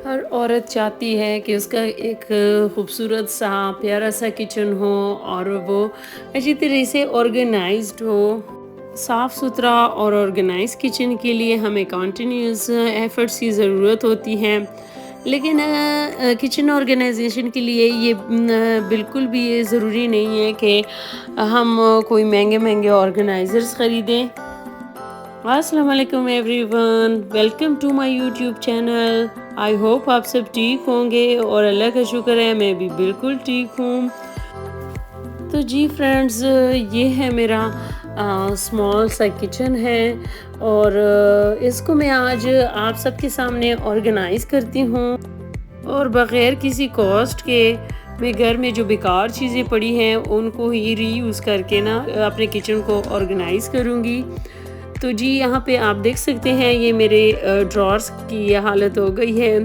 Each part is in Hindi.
हर औरत चाहती है कि उसका एक खूबसूरत सा प्यारा सा किचन हो और वो अच्छी तरह से ऑर्गेनाइज्ड हो। साफ़ सुथरा और ऑर्गेनाइज किचन के लिए हमें कंटिन्यूस एफर्ट्स की ज़रूरत होती है। लेकिन किचन ऑर्गेनाइजेशन के लिए ये बिल्कुल भी ये ज़रूरी नहीं है कि हम कोई महंगे महंगे ऑर्गेनाइज़र्स ख़रीदें। अस्सलाम वालेकुम everyone, welcome to my YouTube channel. I hope आप सब ठीक होंगे और अल्लाह का शुक्र है मैं भी बिल्कुल ठीक हूँ। तो जी फ्रेंड्स, ये है मेरा स्मॉल सा किचन है और इसको मैं आज आप सबके सामने ऑर्गेनाइज करती हूँ और बग़ैर किसी कॉस्ट के मैं घर में जो बेकार चीज़ें पड़ी हैं उनको ही रीयूज़ करके ना अपने किचन को ऑर्गेनाइज़ करूँगी। तो जी यहाँ पे आप देख सकते हैं ये मेरे ड्रॉर्स की ये हालत हो गई है।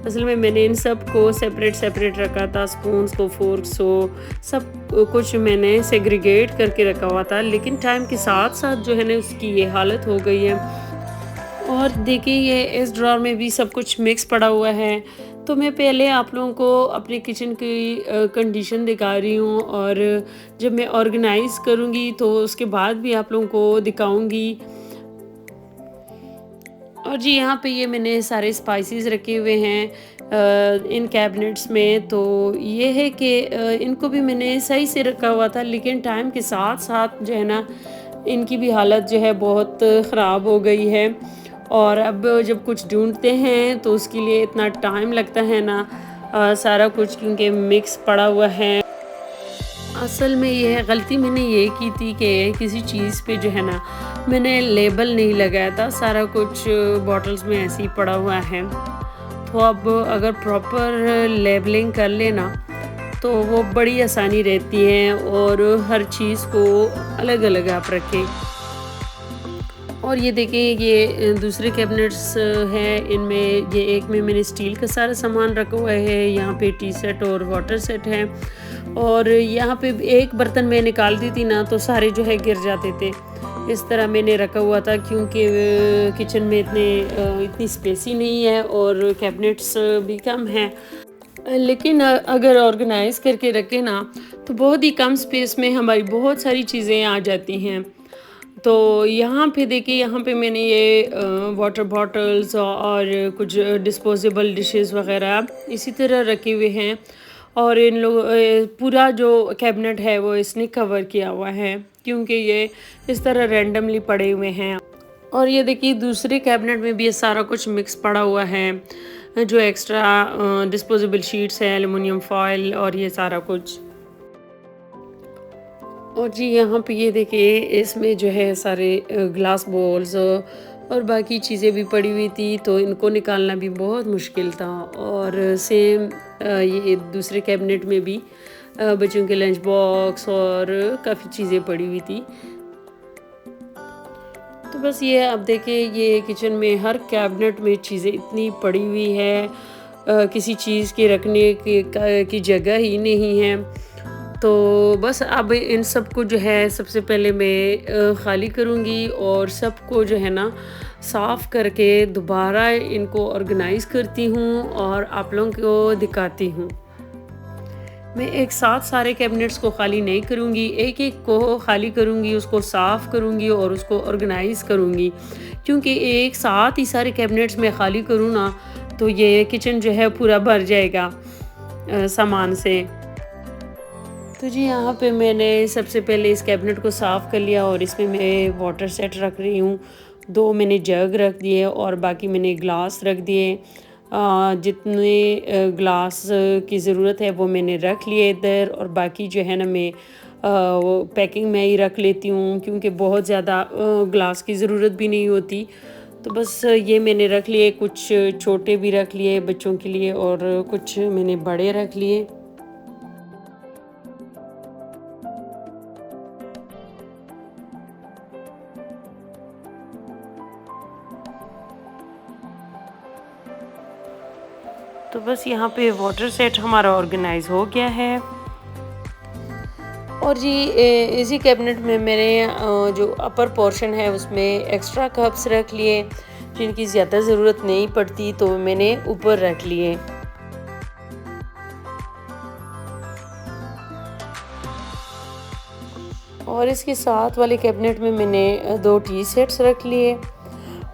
असल में मैंने इन सब को सेपरेट रखा था, स्पून्स को, फोर्क्स को, सब कुछ मैंने सेग्रीगेट करके रखा हुआ था, लेकिन टाइम के साथ साथ जो है ना उसकी ये हालत हो गई है। और देखिए ये इस ड्रॉर में भी सब कुछ मिक्स पड़ा हुआ है। तो मैं पहले आप लोगों को अपने किचन की कंडीशन दिखा रही हूँ और जब मैं ऑर्गेनाइज़ करूँगी तो उसके बाद भी आप लोगों को दिखाऊँगी। और जी यहाँ पे ये मैंने सारे स्पाइसेस रखे हुए हैं इन कैबिनेट्स में। तो ये है कि इनको भी मैंने सही से रखा हुआ था, लेकिन टाइम के साथ साथ जो है ना इनकी भी हालत जो है बहुत ख़राब हो गई है। और अब जब कुछ ढूंढते हैं तो उसके लिए इतना टाइम लगता है ना, सारा कुछ क्योंकि मिक्स पड़ा हुआ है। असल में ये है गलती मैंने ये की थी कि किसी चीज़ पे जो है ना मैंने लेबल नहीं लगाया था, सारा कुछ बॉटल्स में ऐसे ही पड़ा हुआ है। तो अब अगर प्रॉपर लेबलिंग कर लेना तो वो बड़ी आसानी रहती है और हर चीज़ को अलग अलग आप रखें। और ये देखें ये दूसरे कैबिनेट्स हैं, इनमें ये एक में मैंने स्टील का सारा सामान रखा हुआ है, यहाँ पे टी सेट और वाटर सेट है। और यहाँ पे एक बर्तन मैं निकाल दी थी ना तो सारे जो है गिर जाते थे। इस तरह मैंने रखा हुआ था क्योंकि किचन में इतनी स्पेस ही नहीं है और कैबिनेट्स भी कम हैं। लेकिन अगर ऑर्गेनाइज करके रखें ना तो बहुत ही कम स्पेस में हमारी बहुत सारी चीज़ें आ जाती हैं। तो यहाँ पे देखिए यहाँ पे मैंने ये वाटर बॉटल्स और कुछ डिस्पोजेबल डिशेस वगैरह इसी तरह रखे हुए हैं। और इन लोग पूरा जो कैबिनेट है वो इसने कवर किया हुआ है क्योंकि ये इस तरह रैंडमली पड़े हुए हैं। और ये देखिए दूसरे कैबिनेट में भी ये सारा कुछ मिक्स पड़ा हुआ है, जो एक्स्ट्रा डिस्पोजेबल शीट्स है, एलुमिनियम फॉयल और ये सारा कुछ। और जी यहाँ पे ये देखिए इसमें जो है सारे ग्लास बॉल्स और बाकी चीज़ें भी पड़ी हुई थी, तो इनको निकालना भी बहुत मुश्किल था। और सेम ये दूसरे कैबिनेट में भी बच्चों के लंच बॉक्स और काफ़ी चीज़ें पड़ी हुई थी। तो बस ये अब देखिए ये किचन में हर कैबिनेट में चीज़ें इतनी पड़ी हुई है, किसी चीज़ के रखने की जगह ही नहीं है। तो बस अब इन सब को जो है सबसे पहले मैं ख़ाली करूँगी और सबको जो है ना साफ़ करके दोबारा इनको ऑर्गेनाइज़ करती हूँ और आप लोगों को दिखाती हूँ। मैं एक साथ सारे कैबिनेट्स को खाली नहीं करूँगी, एक-एक को खाली करूँगी, उसको साफ़ करूँगी और उसको ऑर्गेनाइज़ करूँगी। क्योंकि एक साथ ही सारे कैबिनेट्स में खाली करूँ ना, तो ये किचन जो है पूरा भर जाएगा सामान से। तो जी यहाँ पे मैंने सबसे पहले इस कैबिनेट को साफ़ कर लिया और इसमें मैं वाटर सेट रख रही हूँ। 2 मैंने जग रख दिए और बाकी मैंने ग्लास रख दिए। जितने ग्लास की ज़रूरत है वो मैंने रख लिए इधर, और बाकी जो है ना मैं वो पैकिंग में ही रख लेती हूँ क्योंकि बहुत ज़्यादा ग्लास की ज़रूरत भी नहीं होती। तो बस ये मैंने रख लिए, कुछ छोटे भी रख लिए बच्चों के लिए और कुछ मैंने बड़े रख लिए। तो बस यहाँ पे वाटर सेट हमारा ऑर्गेनाइज हो गया है। और जी इसी कैबिनेट में मैंने जो अपर पोर्शन है उसमें एक्स्ट्रा कप्स रख लिए जिनकी ज़्यादा ज़रूरत नहीं पड़ती तो मैंने ऊपर रख लिए। और इसके साथ वाले कैबिनेट में मैंने 2 टी सेट्स रख लिए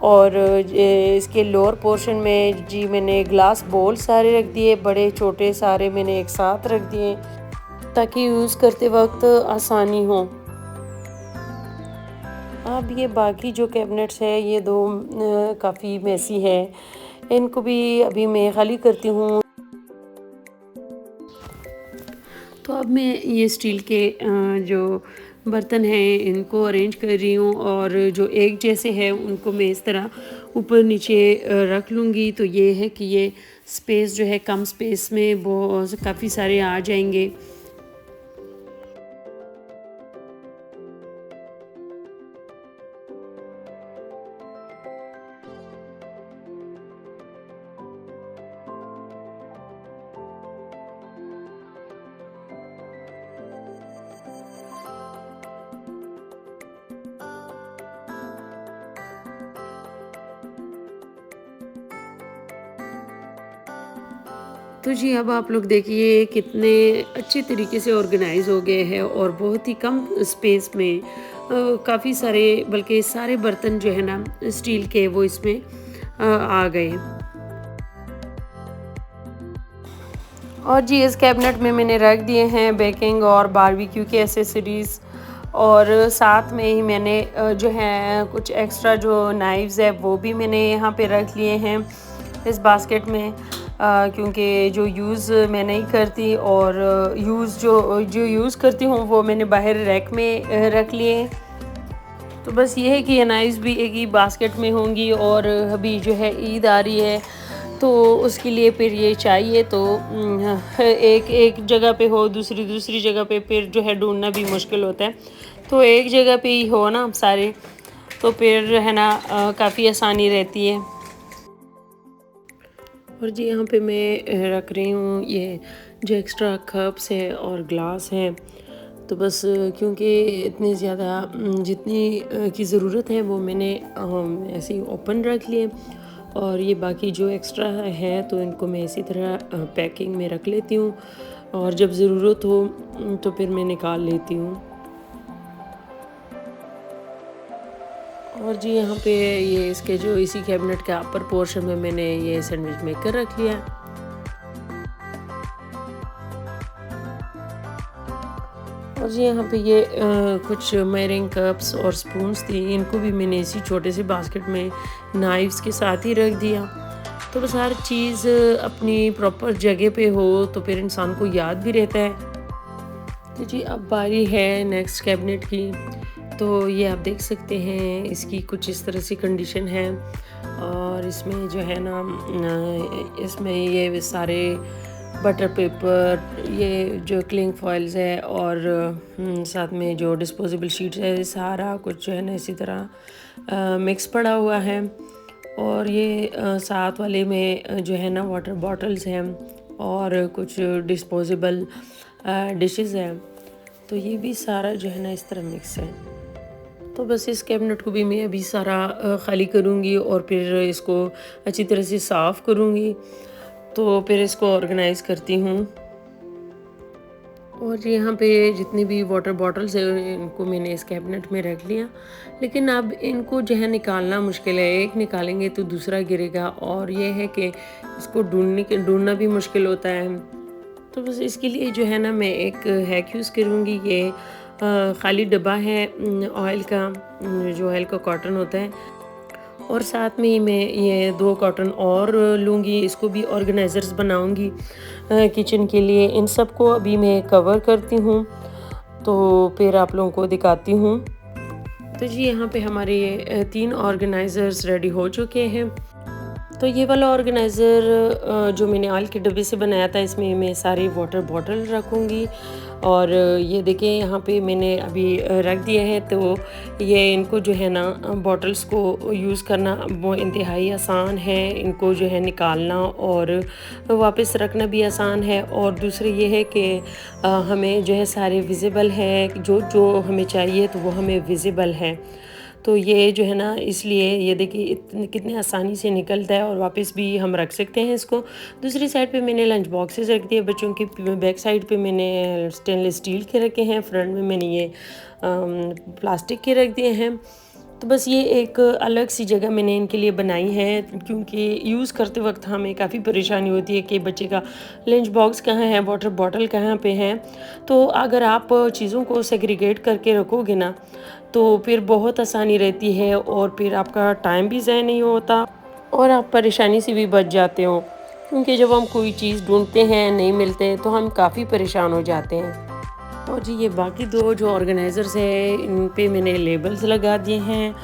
और इसके लोअर पोर्शन में जी मैंने ग्लास बोल सारे रख दिए, बड़े छोटे सारे मैंने एक साथ रख दिए ताकि यूज़ करते वक्त आसानी हो। अब ये बाकी जो कैबिनेट्स है ये 2 काफ़ी मैसी है, इनको भी अभी मैं खाली करती हूँ। तो अब मैं ये स्टील के जो बर्तन हैं इनको अरेंज कर रही हूँ और जो एक जैसे हैं उनको मैं इस तरह ऊपर नीचे रख लूँगी। तो ये है कि ये स्पेस जो है कम स्पेस में बहुत काफ़ी सारे आ जाएंगे। तो जी अब आप लोग देखिए कितने अच्छे तरीके से ऑर्गेनाइज हो गए हैं और बहुत ही कम स्पेस में काफ़ी सारे बल्कि सारे बर्तन जो है ना स्टील के वो इसमें आ गए। और जी इस कैबिनेट में मैंने रख दिए हैं बेकिंग और बारबेक्यू के एसेसरीज़ और साथ में ही मैंने जो है कुछ एक्स्ट्रा जो नाइफ्स है वो भी मैंने यहाँ पे रख लिए हैं इस बास्केट में, क्योंकि जो यूज़ मैं नहीं करती और जो यूज़ करती हूँ वो मैंने बाहर रैक में रख लिए। तो बस ये है कि ये नाइफ्स भी एक ही बास्केट में होंगी और अभी जो है ईद आ रही है तो उसके लिए फिर ये चाहिए तो एक एक जगह पे हो दूसरी जगह पे फिर जो है ढूंढना भी मुश्किल होता है, तो एक जगह पे ही हो ना सारे तो फिर है ना काफ़ी आसानी रहती है। और जी यहाँ पे मैं रख रही हूँ ये जो एक्स्ट्रा कप्स है और ग्लास है, तो बस क्योंकि इतने ज़्यादा जितनी की ज़रूरत है वो मैंने ऐसे ही ओपन रख लिए और ये बाकी जो एक्स्ट्रा है तो इनको मैं इसी तरह पैकिंग में रख लेती हूँ और जब ज़रूरत हो तो फिर मैं निकाल लेती हूँ। और जी यहाँ पे ये इसके जो इसी कैबिनेट के अपर पोर्शन में मैंने ये सैंडविच मेकर रख लिया। और जी यहाँ पे ये कुछ मेयरिंग कप्स और स्पून्स थी, इनको भी मैंने इसी छोटे से बास्केट में नाइफ्स के साथ ही रख दिया। तो बस हर चीज़ अपनी प्रॉपर जगह पे हो तो फिर इंसान को याद भी रहता है। तो जी अब बारी है नेक्स्ट कैबिनेट की, तो ये आप देख सकते हैं इसकी कुछ इस तरह से कंडीशन है और इसमें जो है ना इसमें ये सारे बटर पेपर, ये जो क्लिंग फॉइल्स है और साथ में जो डिस्पोजेबल शीट्स है, सारा कुछ जो है ना इसी तरह मिक्स पड़ा हुआ है। और ये साथ वाले में जो है ना वाटर बॉटल्स हैं और कुछ डिस्पोजेबल डिशेस हैं, तो ये भी सारा जो है ना इस तरह मिक्स है। तो बस इस कैबिनेट को भी मैं अभी सारा खाली करूँगी और फिर इसको अच्छी तरह से साफ़ करूँगी, तो फिर इसको ऑर्गेनाइज़ करती हूँ। और यहाँ पे जितनी भी वाटर बॉटल्स है इनको मैंने इस कैबिनेट में रख लिया, लेकिन अब इनको जो है निकालना मुश्किल है, एक निकालेंगे तो दूसरा गिरेगा और ये है कि इसको ढूंढना भी मुश्किल होता है। तो बस इसके लिए जो है ना मैं एक हैक यूज़ करूँगी, ये खाली डब्बा है ऑयल का, जो ऑयल का कॉटन होता है, और साथ में ही मैं ये 2 कॉटन और लूँगी, इसको भी ऑर्गेनाइज़र्स बनाऊँगी किचन के लिए। इन सब को अभी मैं कवर करती हूँ तो फिर आप लोगों को दिखाती हूँ। तो जी यहाँ पे हमारे 3 ऑर्गेनाइज़र्स रेडी हो चुके हैं। तो ये वाला ऑर्गेनाइज़र जो मैंने ऑयल के डब्बे से बनाया था, इसमें मैं सारी वाटर बॉटल रखूँगी और ये देखिए यहाँ पे मैंने अभी रख दिए हैं। तो ये इनको जो है ना बॉटल्स को यूज़ करना वो इंतहाई आसान है, इनको जो है निकालना और वापस रखना भी आसान है। और दूसरे ये है कि हमें जो है सारे विजिबल है, जो जो हमें चाहिए तो वो हमें विजिबल है। तो ये जो है ना, इसलिए ये देखिए कितने आसानी से निकलता है और वापस भी हम रख सकते हैं इसको। दूसरी साइड पे मैंने लंच बॉक्सेस रख दिए बच्चों की। बैक साइड पे मैंने स्टेनलेस स्टील के रखे हैं, फ्रंट में मैंने ये प्लास्टिक के रख दिए हैं। तो बस ये एक अलग सी जगह मैंने इनके लिए बनाई है, क्योंकि यूज़ करते वक्त हमें काफ़ी परेशानी होती है कि बच्चे का लंच बॉक्स कहाँ है, वाटर बॉटल कहाँ पे है। तो अगर आप चीज़ों को सेग्रीगेट करके रखोगे ना, तो फिर बहुत आसानी रहती है और फिर आपका टाइम भी ज़ाया नहीं होता और आप परेशानी से भी बच जाते हो। क्योंकि जब हम कोई चीज़ ढूँढते हैं, नहीं मिलते, तो हम काफ़ी परेशान हो जाते हैं। और जी ये बाकी दो जो ऑर्गेनाइज़र्स हैं, इन पे मैंने लेबल्स लगा दिए हैं।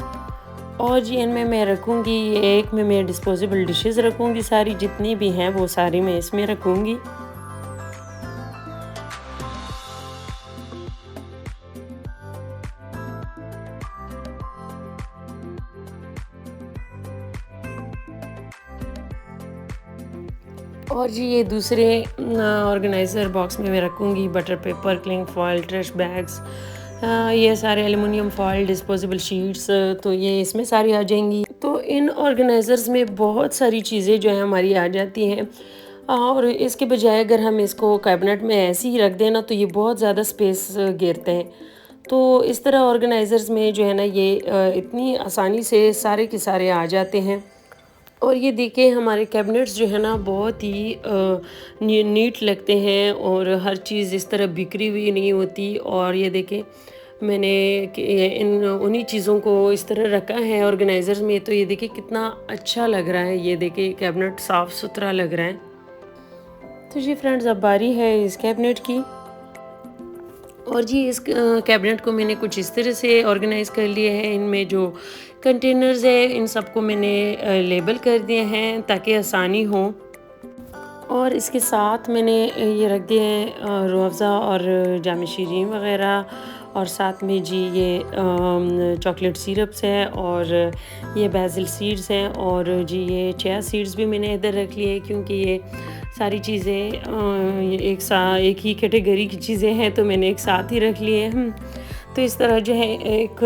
और जी इनमें मैं रखूँगी, एक में मैं डिस्पोजेबल डिशेस रखूँगी, सारी जितनी भी हैं वो सारी मैं इसमें रखूँगी। और जी ये दूसरे ऑर्गेनाइज़र बॉक्स में मैं रखूँगी butter paper, cling foil, trash bags, ये सारे एल्युमिनियम फॉयल, डिस्पोजेबल शीट्स, तो ये इसमें सारी आ जाएंगी। तो इन ऑर्गेनाइज़र्स में बहुत सारी चीज़ें जो हैं हमारी आ जाती हैं। और इसके बजाय अगर हम इसको कैबिनेट में ऐसे ही रख दें ना, तो ये बहुत ज़्यादा स्पेस घेरते हैं। तो इस तरह ऑर्गेनाइज़र्स में जो है ना, ये इतनी आसानी से सारे के सारे आ जाते हैं। और ये देखिए हमारे कैबिनेट्स जो है ना, बहुत ही नीट लगते हैं और हर चीज़ इस तरह बिखरी हुई नहीं होती। और ये देखें मैंने इन उन्हीं चीज़ों को इस तरह रखा है ऑर्गेनाइज़र्स में, तो ये देखिए कितना अच्छा लग रहा है। ये देखिए कैबिनेट साफ़ सुथरा लग रहा है। तो जी फ्रेंड्स, अब बारी है इस कैबिनेट की। और जी इस कैबिनेट को मैंने कुछ इस तरह से ऑर्गेनाइज़ कर लिया है। इनमें जो कंटेनर्स है, इन सबको मैंने लेबल कर दिए हैं ताकि आसानी हो। और इसके साथ मैंने ये रख दिए हैं रूह अफ़ज़ा और जाम शीरीन वग़ैरह, और साथ में जी ये चॉकलेट सिरप्स हैं, और ये बैसिल सीड्स हैं, और जी ये चिया सीड्स भी मैंने इधर रख लिए, क्योंकि ये सारी चीज़ें एक ही कैटेगरी की चीज़ें हैं, तो मैंने एक साथ ही रख लिए हैं। तो इस तरह जो है एक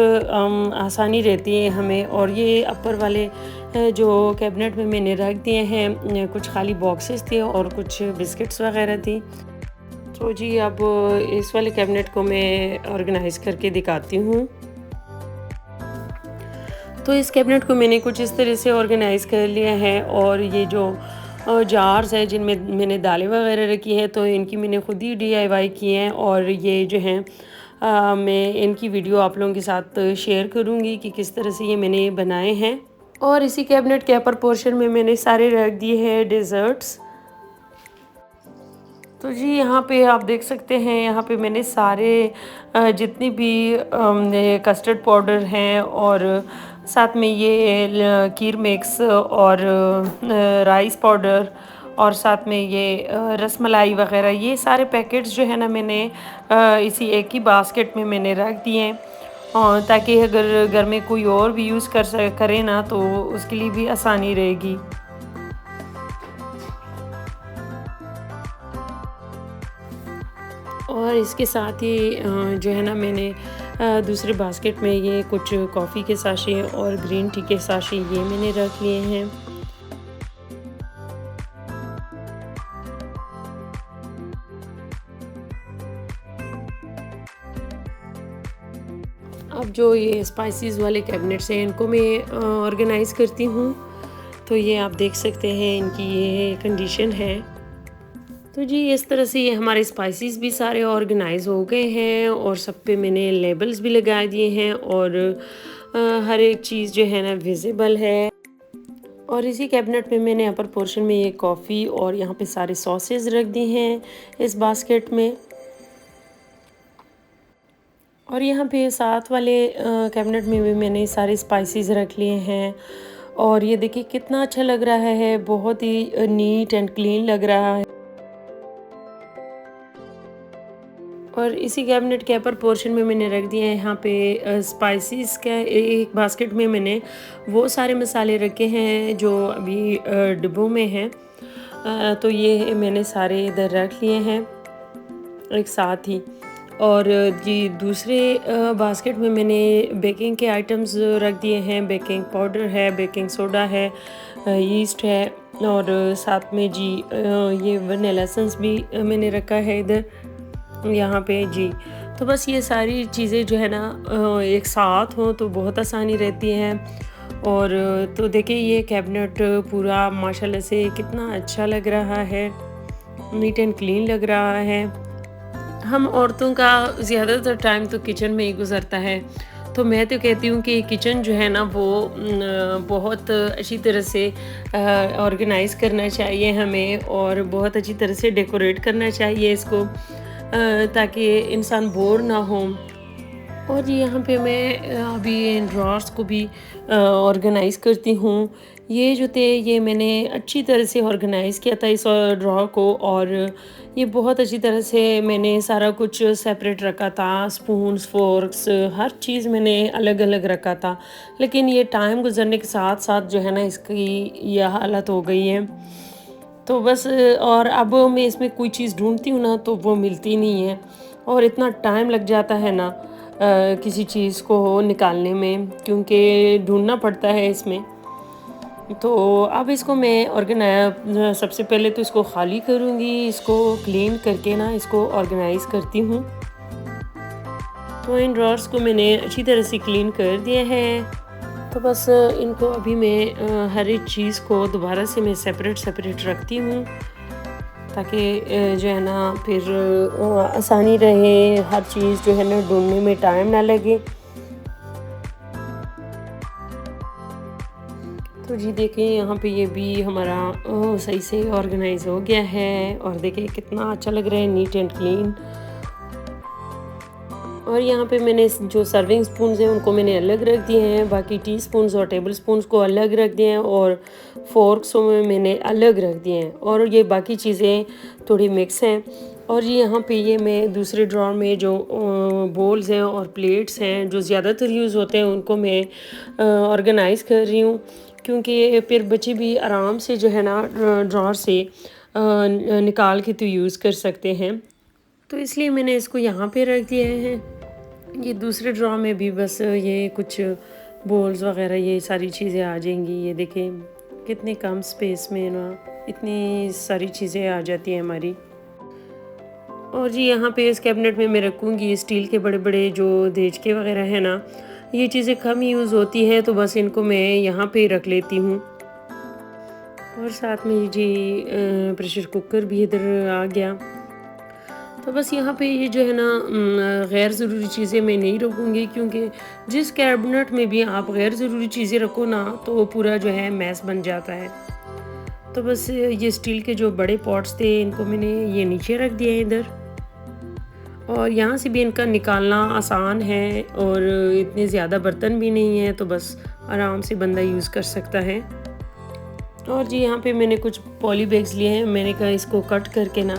आसानी रहती है हमें। और ये अपर वाले जो कैबिनेट में मैंने रख दिए हैं, कुछ खाली बॉक्सेस थे और कुछ बिस्किट्स वगैरह थी। तो जी अब इस वाले कैबिनेट को मैं ऑर्गेनाइज़ करके दिखाती हूँ। तो इस कैबिनेट को मैंने कुछ इस तरह से ऑर्गेनाइज़ कर लिया है। और ये जो जार्स हैं जिनमें मैंने दालें वगैरह रखी हैं, तो इनकी मैंने खुद ही डीआईवाई की हैं। और ये जो हैं मैं इनकी वीडियो आप लोगों के साथ शेयर करूँगी कि किस तरह से ये मैंने बनाए हैं। और इसी कैबिनेट के अपर पोर्शन में मैंने सारे रख दिए हैं डेज़र्ट्स। तो जी यहाँ पे आप देख सकते हैं, यहाँ पे मैंने सारे जितनी भी ये कस्टर्ड पाउडर हैं, और साथ में ये खीर मिक्स, और राइस पाउडर, और साथ में ये रसमलाई वगैरह, ये सारे पैकेट्स जो है ना, मैंने इसी एक ही बास्केट में मैंने रख दिए हैं। और ताकि अगर घर में कोई और भी यूज़ करे ना, तो उसके लिए भी आसानी रहेगी। और इसके साथ ही जो है ना, मैंने दूसरे बास्केट में ये कुछ कॉफ़ी के साशे और ग्रीन टी के साशे ये मैंने रख लिए हैं। अब जो ये स्पाइसेस वाले कैबिनेट्स हैं, इनको मैं ऑर्गेनाइज़ करती हूँ। तो ये आप देख सकते हैं इनकी ये कंडीशन है। तो जी इस तरह से ये हमारे स्पाइसेस भी सारे ऑर्गेनाइज़ हो गए हैं, और सब पे मैंने लेबल्स भी लगा दिए हैं, और हर एक चीज़ जो है ना विजिबल है। और इसी कैबिनेट में मैंने अपर पोर्शन में ये कॉफ़ी और यहाँ पे सारे सॉसेस रख दिए हैं इस बास्केट में। और यहाँ पे साथ वाले कैबिनेट में भी मैंने सारे स्पाइसेस रख लिए हैं। और ये देखिए कितना अच्छा लग रहा है, बहुत ही नीट एंड क्लीन लग रहा है। और इसी कैबिनेट के अपर पोर्शन में मैंने रख दिया है यहाँ पे स्पाइसेस का एक बास्केट में मैंने वो सारे मसाले रखे हैं जो अभी डिब्बों में हैं। तो ये मैंने सारे इधर रख लिए हैं एक साथ ही। और जी दूसरे बास्केट में मैंने बेकिंग के आइटम्स रख दिए हैं। बेकिंग पाउडर है, बेकिंग सोडा है, यीस्ट है और साथ में जी ये वनीला एसेंस भी मैंने रखा है इधर यहाँ पे जी। तो बस ये सारी चीज़ें जो है ना एक साथ हों तो बहुत आसानी रहती है। और तो देखिए ये कैबिनेट पूरा माशाल्लाह से कितना अच्छा लग रहा है, नीट एंड क्लीन लग रहा है। हम औरतों का ज़्यादातर टाइम तो किचन में ही गुज़रता है, तो मैं तो कहती हूँ कि किचन जो है ना वो बहुत अच्छी तरह से ऑर्गेनाइज़ करना चाहिए हमें और बहुत अच्छी तरह से डेकोरेट करना चाहिए इसको, ताकि इंसान बोर ना हो। और यहाँ पे मैं अभी इन ड्रॉर्स को भी ऑर्गेनाइज़ करती हूँ। ये जो थे ये मैंने अच्छी तरह से ऑर्गेनाइज़ किया था इस ड्रॉर को, और ये बहुत अच्छी तरह से मैंने सारा कुछ सेपरेट रखा था। स्पून्स, फ़ोर्क्स हर चीज़ मैंने अलग-अलग रखा था। लेकिन ये टाइम गुज़रने के साथ-साथ जो है ना इसकी ये हालत हो गई है। तो बस और अब मैं इसमें कोई चीज़ ढूँढती हूँ ना तो वो मिलती नहीं है और इतना टाइम लग जाता है ना किसी चीज़ को निकालने में, क्योंकि ढूँढना पड़ता है इसमें। तो अब इसको मैं सबसे पहले तो इसको ख़ाली करूँगी, इसको क्लीन करके ना इसको ऑर्गेनाइज़ करती हूँ। तो इन ड्रॉर्स को मैंने अच्छी तरह से क्लीन कर दिया है। तो बस इनको अभी मैं हर एक चीज़ को दोबारा से मैं सेपरेट रखती हूँ, ताकि जो है ना फिर आसानी रहे, हर चीज़ जो है ना ढूँढने में टाइम ना लगे। तो जी देखिए यहाँ पे ये भी हमारा सही से ऑर्गेनाइज़ हो गया है और देखिए कितना अच्छा लग रहा है, नीट एंड क्लीन। और यहाँ पे मैंने जो सर्विंग स्पून्स हैं उनको मैंने अलग रख दिए हैं, बाकी टी स्पून्स और टेबल स्पून्स को अलग रख दिए हैं और फोर्क्स में मैंने अलग रख दिए हैं, और ये बाकी चीज़ें थोड़ी मिक्स हैं। और ये यहाँ पे ये मैं दूसरे ड्रॉर में जो बोल्स हैं और प्लेट्स हैं जो ज़्यादातर यूज़ होते हैं उनको मैं ऑर्गेनाइज़ कर रही हूँ, क्योंकि फिर बच्चे भी आराम से जो है ना ड्रॉर से निकाल के तो यूज़ कर सकते हैं। तो इसलिए मैंने इसको यहाँ पे रख दिए हैं। ये दूसरे ड्रॉर में भी बस ये कुछ बोल्स वग़ैरह ये सारी चीज़ें आ जाएंगी। ये देखें कितने कम स्पेस में ना इतनी सारी चीज़ें आ जाती हैं हमारी। और जी यहाँ पे इस कैबिनेट में मैं रखूँगी स्टील के बड़े-बड़े जो देचके वग़ैरह हैं ना, ये चीज़ें कम यूज़ होती हैं तो बस इनको मैं यहाँ पे रख लेती हूँ। और साथ में जी प्रेशर कुकर भी इधर आ गया। तो बस यहाँ पे ये जो है ना गैर ज़रूरी चीज़ें मैं नहीं रखूँगी, क्योंकि जिस कैबिनेट में भी आप गैर ज़रूरी चीज़ें रखो ना तो पूरा जो है मैस बन जाता है। तो बस ये स्टील के जो बड़े पॉट्स थे इनको मैंने ये नीचे रख दिया है इधर, और यहाँ से भी इनका निकालना आसान है और इतने ज़्यादा बर्तन भी नहीं है, तो बस आराम से बंदा यूज़ कर सकता है। और जी यहाँ पे मैंने कुछ पॉली बैग्स लिए हैं, मैंने कहा इसको कट करके ना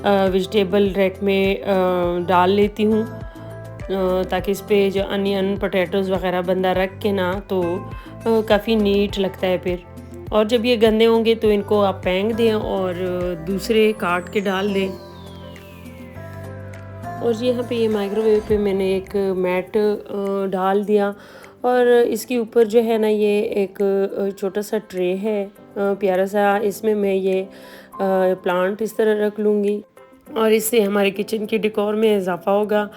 वेजिटेबल रैक में डाल लेती हूँ, ताकि इस पे जो अनियन पोटैटोज़ वग़ैरह बंदा रख के ना तो काफ़ी नीट लगता है फिर। और जब ये गंदे होंगे तो इनको आप फेंक दें और दूसरे काट के डाल दें। और यहाँ पे ये माइक्रोवेव पे मैंने एक मैट डाल दिया, और इसके ऊपर जो है ना ये एक छोटा सा ट्रे है प्यारा सा, इसमें मैं ये प्लांट इस तरह रख लूँगी और इससे हमारे किचन के डेकोर में इजाफा होगा।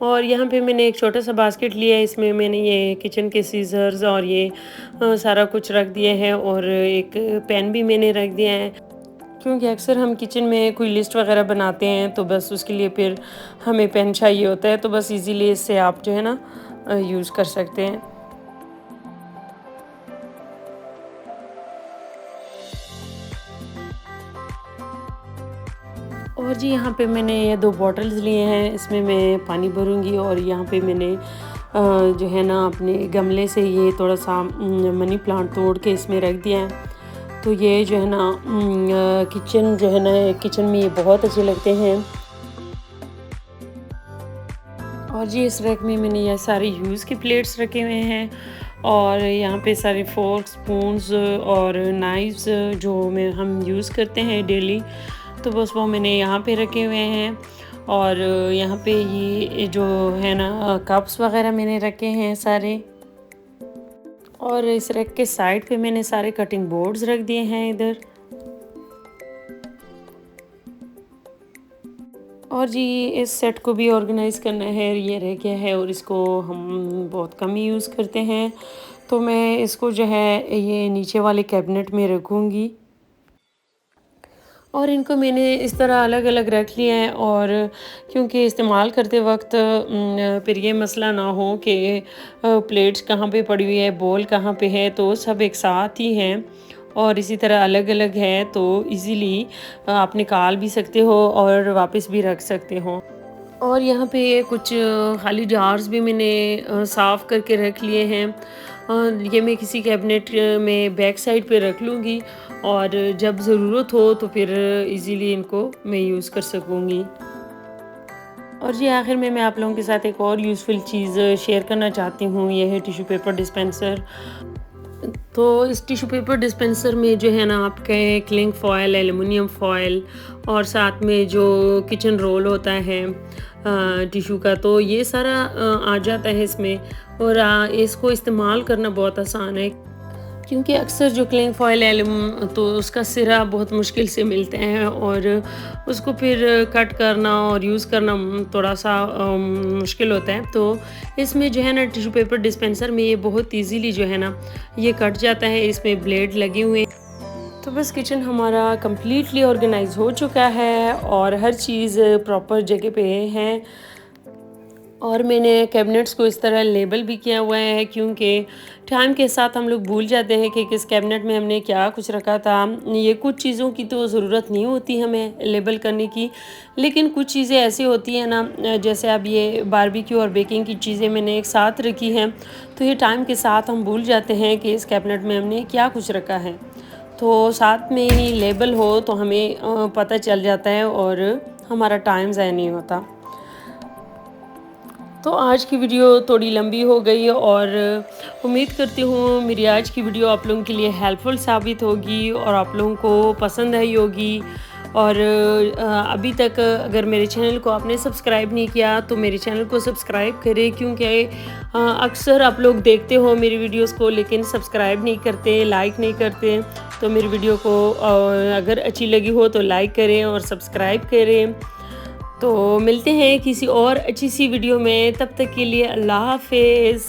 और यहाँ पे मैंने एक छोटा सा बास्केट लिया है, इसमें मैंने ये किचन के सीज़र्स और ये सारा कुछ रख दिया है, और एक पेन भी मैंने रख दिया है, क्योंकि अक्सर हम किचन में कोई लिस्ट वगैरह बनाते हैं तो बस उसके लिए फिर हमें पेन चाहिए होता है, तो बस इजीली इससे आप जो है ना यूज़ कर सकते हैं। और जी यहाँ पे मैंने ये 2 बॉटल्स लिए हैं, इसमें मैं पानी भरूँगी, और यहाँ पे मैंने जो है ना अपने गमले से ये थोड़ा सा मनी प्लांट तोड़ के इसमें रख दिया है। तो ये जो है ना किचन जो है ना किचन में ये बहुत अच्छे लगते हैं। और जी इस रैक में मैंने ये सारे यूज़ के प्लेट्स रखे हुए हैं, और यहाँ पे सारे फोर्क, स्पून्स और नाइफ्स जो हम यूज़ करते हैं डेली, तो बस वो मैंने यहाँ पे रखे हुए हैं। और यहाँ पे ये जो है ना कप्स वगैरह मैंने रखे हैं सारे, और इस रैक के साइड पे मैंने सारे कटिंग बोर्ड्स रख दिए हैं इधर। और जी इस सेट को भी ऑर्गेनाइज़ करना है, ये रह गया है और इसको हम बहुत कम ही यूज़ करते हैं, तो मैं इसको जो है ये नीचे वाले कैबिनेट में रखूँगी। और इनको मैंने इस तरह अलग-अलग रख लिया है, और क्योंकि इस्तेमाल करते वक़्त फिर ये मसला ना हो कि प्लेट्स कहाँ पे पड़ी हुई है, बोल कहाँ पे है, तो सब एक साथ ही हैं और इसी तरह अलग-अलग है, तो इजीली आप निकाल भी सकते हो और वापस भी रख सकते हो। और यहाँ पे कुछ खाली जार्स भी मैंने साफ़ करके रख लिए हैं। ये मैं किसी कैबिनेट में बैक साइड पे रख लूँगी, और जब ज़रूरत हो तो फिर इजीली इनको मैं यूज़ कर सकूँगी। और जी आखिर में मैं आप लोगों के साथ एक और यूज़फुल चीज़ शेयर करना चाहती हूँ, ये है टिश्यू पेपर डिस्पेंसर। तो इस टिश्यू पेपर डिस्पेंसर में जो है ना आपके क्लिंग फॉयल, एल्युमिनियम फॉयल, और साथ में जो किचन रोल होता है टिश्यू का, तो ये सारा आ जाता है इसमें। और इसको इस्तेमाल करना बहुत आसान है, क्योंकि अक्सर जो क्लिंग फॉयल एल्यूम तो उसका सिरा बहुत मुश्किल से मिलते हैं, और उसको फिर कट करना और यूज़ करना थोड़ा सा मुश्किल होता है। तो इसमें जो है ना टिश्यू पेपर डिस्पेंसर में ये बहुत इजीली जो है ना ये कट जाता है, इसमें ब्लेड लगे हुए हैं। तो बस किचन हमारा कम्प्लीटली ऑर्गेनाइज हो चुका है और हर चीज़ प्रॉपर जगह पे है। और मैंने कैबिनेट्स को इस तरह लेबल भी किया हुआ है, क्योंकि टाइम के साथ हम लोग भूल जाते हैं कि किस कैबिनेट में हमने क्या कुछ रखा था। ये कुछ चीज़ों की तो ज़रूरत नहीं होती हमें लेबल करने की, लेकिन कुछ चीज़ें ऐसी होती हैं ना, जैसे अब ये बारबेक्यू और बेकिंग की चीज़ें मैंने एक साथ रखी हैं, तो ये टाइम के साथ हम भूल जाते हैं कि इस कैबिनेट में हमने क्या कुछ रखा है। तो साथ में ही लेबल हो तो हमें पता चल जाता है और हमारा टाइम ज़ाया नहीं होता। तो आज की वीडियो थोड़ी लंबी हो गई, और उम्मीद करती हूँ मेरी आज की वीडियो आप लोगों के लिए हेल्पफुल साबित होगी और आप लोगों को पसंद आई होगी। और अभी तक अगर मेरे चैनल को आपने सब्सक्राइब नहीं किया तो मेरे चैनल को सब्सक्राइब करें, क्योंकि अक्सर आप लोग देखते हो मेरी वीडियोस को लेकिन सब्सक्राइब नहीं करते, लाइक नहीं करते। तो मेरी वीडियो को अगर अच्छी लगी हो तो लाइक करें और सब्सक्राइब करें। तो मिलते हैं किसी और अच्छी सी वीडियो में, तब तक के लिए अल्लाह हाफ़िज़।